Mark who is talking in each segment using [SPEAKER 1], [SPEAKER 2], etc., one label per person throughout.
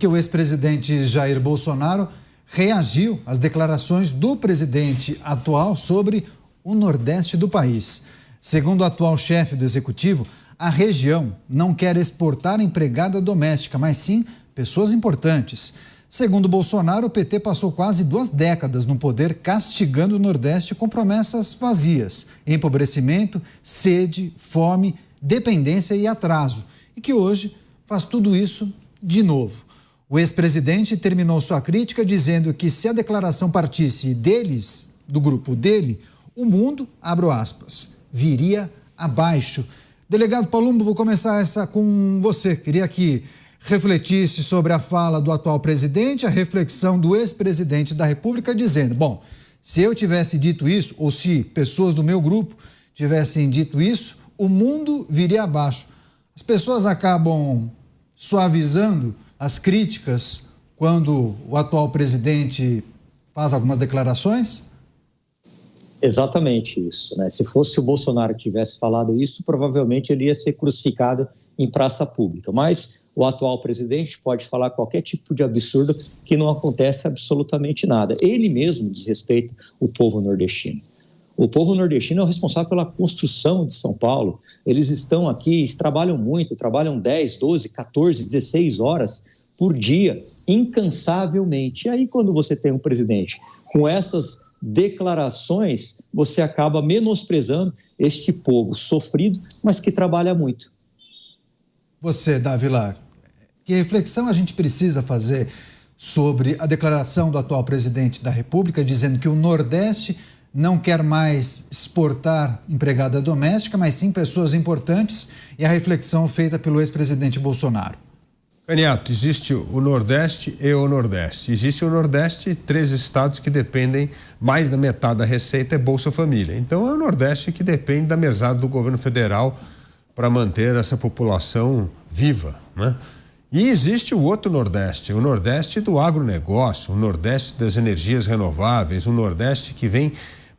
[SPEAKER 1] Que o ex-presidente Jair Bolsonaro reagiu às declarações do presidente atual sobre o Nordeste do país. Segundo o atual chefe do executivo, a região não quer exportar empregada doméstica, mas sim pessoas importantes. Segundo Bolsonaro, o PT passou quase 2 décadas no poder castigando o Nordeste com promessas vazias, empobrecimento, sede, fome, dependência e atraso, e que hoje faz tudo isso de novo. O ex-presidente terminou sua crítica dizendo que se a declaração partisse deles, do grupo dele, o mundo, abro aspas, viria abaixo. Delegado Palumbo, vou começar essa com você. Queria que refletisse sobre a fala do atual presidente, a reflexão do ex-presidente da República, dizendo, bom, se eu tivesse dito isso, ou se pessoas do meu grupo tivessem dito isso, o mundo viria abaixo. As pessoas acabam suavizando as críticas quando o atual presidente faz algumas declarações?
[SPEAKER 2] Exatamente isso, né? Se fosse o Bolsonaro que tivesse falado isso, provavelmente ele ia ser crucificado em praça pública. Mas o atual presidente pode falar qualquer tipo de absurdo que não acontece absolutamente nada. Ele mesmo desrespeita o povo nordestino. O povo nordestino é o responsável pela construção de São Paulo. Eles estão aqui, eles trabalham muito, trabalham 10, 12, 14, 16 horas por dia, incansavelmente. E aí, quando você tem um presidente com essas declarações, você acaba menosprezando este povo sofrido, mas que trabalha muito.
[SPEAKER 1] Você, Davila, que reflexão a gente precisa fazer sobre a declaração do atual presidente da República, dizendo que o Nordeste não quer mais exportar empregada doméstica, mas sim pessoas importantes, e a reflexão feita pelo ex-presidente Bolsonaro?
[SPEAKER 3] Caniato, existe o Nordeste e o Nordeste. Existe o Nordeste, 3 estados que dependem, mais da metade da receita é Bolsa Família. Então é o Nordeste que depende da mesada do governo federal para manter essa população viva, né? E existe o outro Nordeste, o Nordeste do agronegócio, o Nordeste das energias renováveis, o Nordeste que vem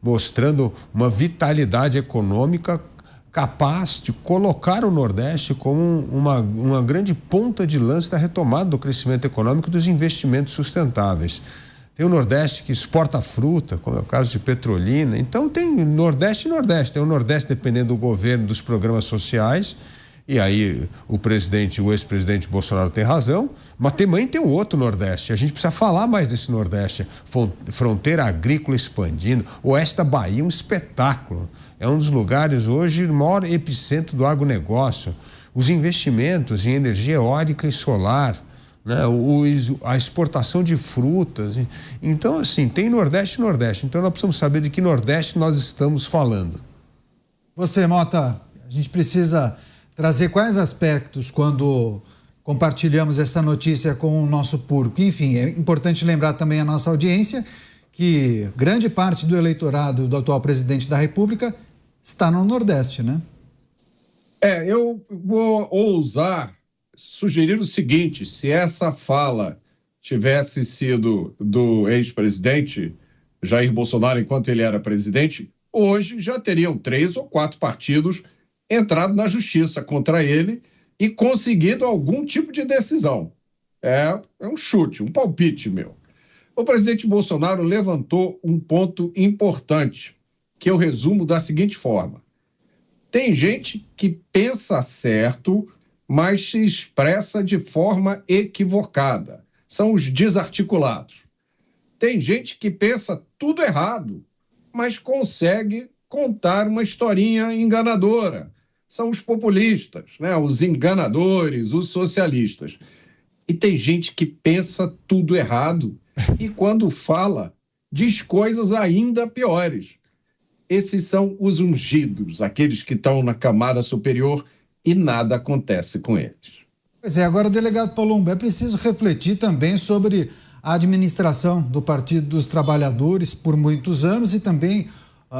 [SPEAKER 3] mostrando uma vitalidade econômica capaz de colocar o Nordeste como uma grande ponta de lança da retomada do crescimento econômico e dos investimentos sustentáveis. Tem o Nordeste que exporta fruta, como é o caso de Petrolina. Então tem Nordeste e Nordeste. Tem o Nordeste dependendo do governo, dos programas sociais, e aí o ex-presidente Bolsonaro tem razão, mas também tem o outro Nordeste. A gente precisa falar mais desse Nordeste. Fronteira agrícola expandindo, oeste da Bahia, um espetáculo. É um dos lugares hoje, o maior epicentro do agronegócio. Os investimentos em energia eólica e solar, né? A exportação de frutas. Então, assim, tem Nordeste e Nordeste. Então, nós precisamos saber de que Nordeste nós estamos falando.
[SPEAKER 1] Você, Mota, a gente precisa trazer quais aspectos quando compartilhamos essa notícia com o nosso público. Enfim, é importante lembrar também a nossa audiência que grande parte do eleitorado do atual presidente da República está no Nordeste, né?
[SPEAKER 4] Eu vou ousar sugerir o seguinte: se essa fala tivesse sido do ex-presidente Jair Bolsonaro enquanto ele era presidente, hoje já teriam 3 ou 4 partidos entrado na justiça contra ele e conseguido algum tipo de decisão. É um chute, um palpite meu. O presidente Bolsonaro levantou um ponto importante, que eu resumo da seguinte forma: tem gente que pensa certo, mas se expressa de forma equivocada. São os desarticulados. Tem gente que pensa tudo errado, mas consegue contar uma historinha enganadora. São os populistas, né? Os enganadores, os socialistas. E tem gente que pensa tudo errado e, quando fala, diz coisas ainda piores. Esses são os ungidos, aqueles que estão na camada superior e nada acontece com eles.
[SPEAKER 1] Pois é, agora, delegado Palumbo, é preciso refletir também sobre a administração do Partido dos Trabalhadores por muitos anos e também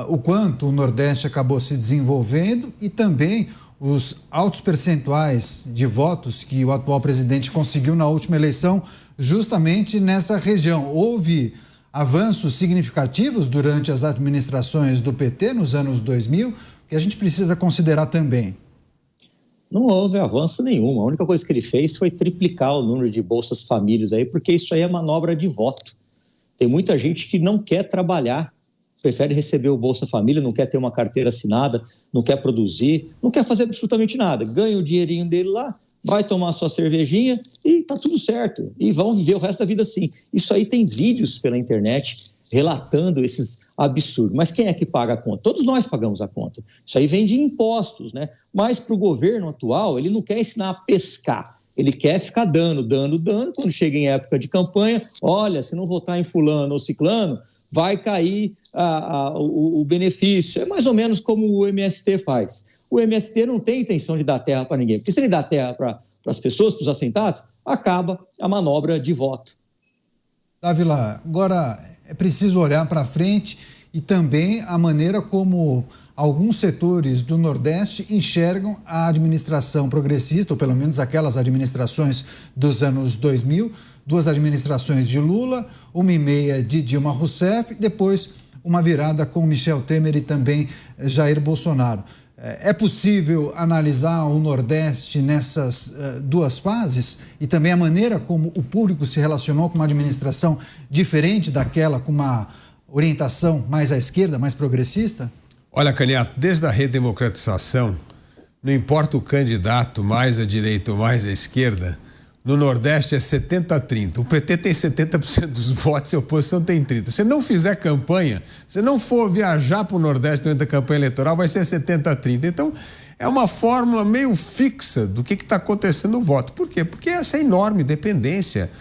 [SPEAKER 1] o quanto o Nordeste acabou se desenvolvendo e também os altos percentuais de votos que o atual presidente conseguiu na última eleição justamente nessa região. Houve avanços significativos durante as administrações do PT nos anos 2000, que a gente precisa considerar também.
[SPEAKER 2] Não houve avanço nenhum. A única coisa que ele fez foi triplicar o número de bolsas famílias aí, porque isso aí é manobra de voto. Tem muita gente que não quer trabalhar, prefere receber o Bolsa Família, não quer ter uma carteira assinada, não quer produzir, não quer fazer absolutamente nada. Ganha o dinheirinho dele lá, vai tomar sua cervejinha e tá tudo certo. E vão viver o resto da vida assim. Isso aí tem vídeos pela internet relatando esses absurdos. Mas quem é que paga a conta? Todos nós pagamos a conta. Isso aí vem de impostos, né? Mas para o governo atual, ele não quer ensinar a pescar. Ele quer ficar dando. Quando chega em época de campanha, olha, se não votar em fulano ou ciclano, vai cair o benefício. É mais ou menos como o MST faz. O MST não tem intenção de dar terra para ninguém, porque se ele dá terra para as pessoas, para os assentados, acaba a manobra de voto.
[SPEAKER 1] Dávila, agora é preciso olhar para frente e também a maneira como alguns setores do Nordeste enxergam a administração progressista, ou pelo menos aquelas administrações dos anos 2000, 2 administrações de Lula, 1,5 de Dilma Rousseff e depois uma virada com Michel Temer e também Jair Bolsonaro. É possível analisar o Nordeste nessas 2 fases e também a maneira como o público se relacionou com uma administração diferente daquela com uma orientação mais à esquerda, mais progressista?
[SPEAKER 3] Olha, Caniato, desde a redemocratização, não importa o candidato mais à direita ou mais à esquerda, no Nordeste é 70-30. O PT tem 70% dos votos e a oposição tem 30%. Se não fizer campanha, se não for viajar para o Nordeste durante a campanha eleitoral, vai ser 70-30. Então, é uma fórmula meio fixa do que está acontecendo no voto. Por quê? Porque essa enorme dependência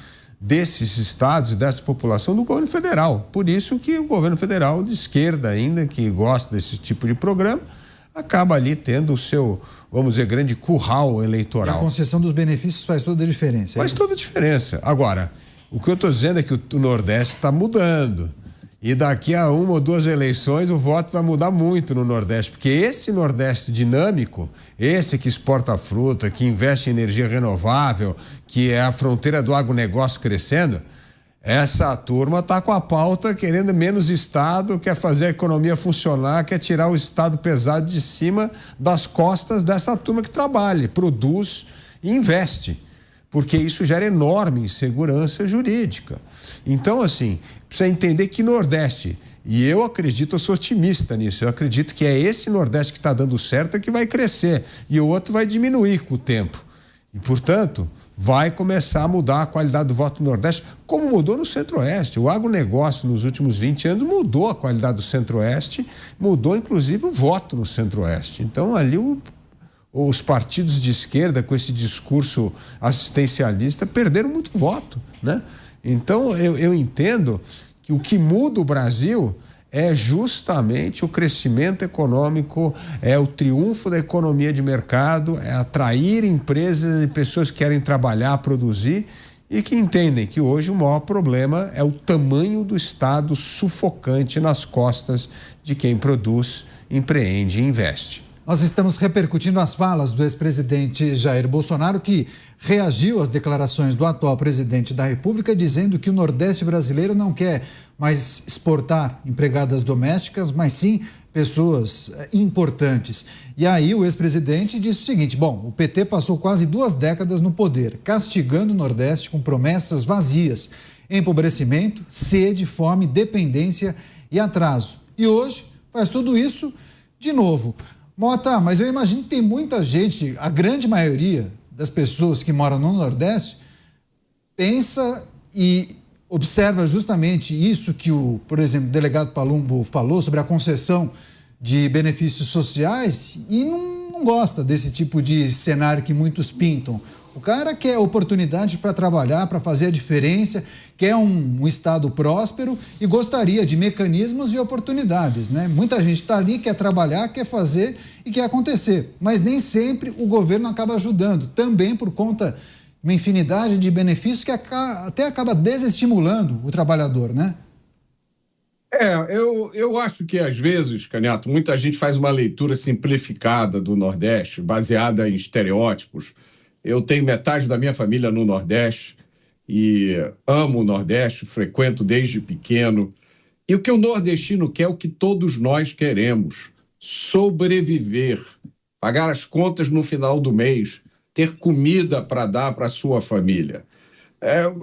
[SPEAKER 3] desses estados e dessa população do governo federal. Por isso que o governo federal de esquerda ainda, que gosta desse tipo de programa, acaba ali tendo o seu, vamos dizer, grande curral eleitoral.
[SPEAKER 1] E a concessão dos benefícios faz toda a diferença.
[SPEAKER 3] Faz toda a diferença. Agora, o que eu estou dizendo é que o Nordeste está mudando. E daqui a 1 ou 2 eleições o voto vai mudar muito no Nordeste, porque esse Nordeste dinâmico, esse que exporta fruta, que investe em energia renovável, que é a fronteira do agronegócio crescendo, essa turma está com a pauta querendo menos Estado, quer fazer a economia funcionar, quer tirar o Estado pesado de cima das costas dessa turma que trabalha, produz e investe, porque isso gera enorme insegurança jurídica. Então, assim, precisa entender que Nordeste, e eu acredito, eu sou otimista nisso, eu acredito que é esse Nordeste que está dando certo que vai crescer e o outro vai diminuir com o tempo. E, portanto, vai começar a mudar a qualidade do voto no Nordeste, como mudou no Centro-Oeste. O agronegócio nos últimos 20 anos mudou a qualidade do Centro-Oeste, mudou inclusive o voto no Centro-Oeste. Então, ali os partidos de esquerda, com esse discurso assistencialista, perderam muito voto, né? Então, eu entendo que o que muda o Brasil é justamente o crescimento econômico, é o triunfo da economia de mercado, é atrair empresas e pessoas que querem trabalhar, produzir e que entendem que hoje o maior problema é o tamanho do Estado sufocante nas costas de quem produz, empreende e investe.
[SPEAKER 1] Nós estamos repercutindo as falas do ex-presidente Jair Bolsonaro, que reagiu às declarações do atual presidente da República, dizendo que o Nordeste brasileiro não quer mais exportar empregadas domésticas, mas sim pessoas importantes. E aí o ex-presidente disse o seguinte: bom, o PT passou quase 2 décadas no poder, castigando o Nordeste com promessas vazias, empobrecimento, sede, fome, dependência e atraso. E hoje faz tudo isso de novo. Mota, mas eu imagino que tem muita gente, a grande maioria das pessoas que moram no Nordeste, pensa e observa justamente isso que por exemplo, o delegado Palumbo falou sobre a concessão de benefícios sociais e não gosta desse tipo de cenário que muitos pintam. O cara quer oportunidade para trabalhar, para fazer a diferença, quer um Estado próspero e gostaria de mecanismos e oportunidades, né? Muita gente está ali, quer trabalhar, quer fazer e quer acontecer, mas nem sempre o governo acaba ajudando, também por conta de uma infinidade de benefícios que até acaba desestimulando o trabalhador, né?
[SPEAKER 4] Eu acho que às vezes, Caniato, muita gente faz uma leitura simplificada do Nordeste, baseada em estereótipos. Eu tenho metade da minha família no Nordeste e amo o Nordeste, frequento desde pequeno. E o que o nordestino quer é o que todos nós queremos: sobreviver. pagar as contas no final do mês, ter comida para dar para a sua família.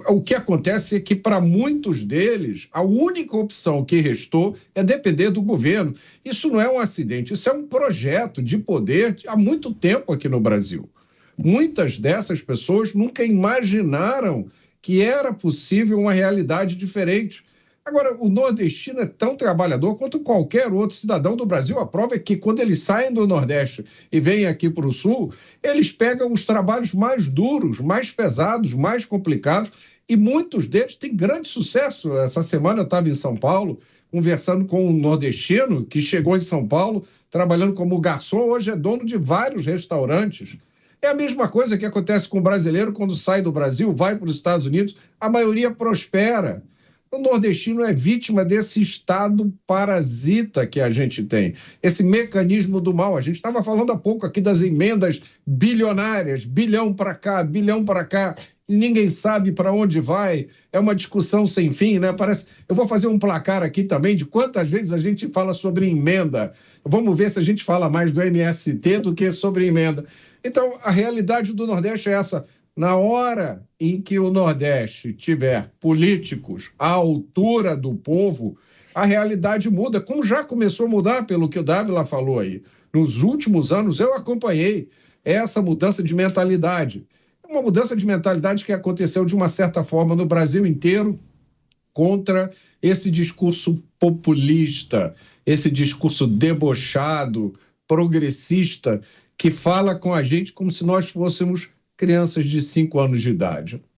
[SPEAKER 4] O que acontece é que, para muitos deles, a única opção que restou é depender do governo. Isso não é um acidente, isso é um projeto de poder há muito tempo aqui no Brasil. Muitas dessas pessoas nunca imaginaram que era possível uma realidade diferente. Agora, o nordestino é tão trabalhador quanto qualquer outro cidadão do Brasil. A prova é que, quando eles saem do Nordeste e vêm aqui para o Sul, eles pegam os trabalhos mais duros, mais pesados, mais complicados, e muitos deles têm grande sucesso. Essa semana eu estava em São Paulo, conversando com um nordestino que chegou em São Paulo, trabalhando como garçom, hoje é dono de vários restaurantes. É a mesma coisa que acontece com o brasileiro quando sai do Brasil, vai para os Estados Unidos, a maioria prospera. O nordestino é vítima desse estado parasita que a gente tem, esse mecanismo do mal. A gente estava falando há pouco aqui das emendas bilionárias, bilhão para cá, e ninguém sabe para onde vai. É uma discussão sem fim, né? Eu vou fazer um placar aqui também de quantas vezes a gente fala sobre emenda. Vamos ver se a gente fala mais do MST do que sobre emenda. Então, a realidade do Nordeste é essa. Na hora em que o Nordeste tiver políticos à altura do povo, a realidade muda, como já começou a mudar, pelo que o Dávila falou aí. Nos últimos anos, eu acompanhei essa mudança de mentalidade. Uma mudança de mentalidade que aconteceu de uma certa forma no Brasil inteiro contra esse discurso populista, esse discurso debochado, progressista, que fala com a gente como se nós fôssemos crianças de 5 anos de idade.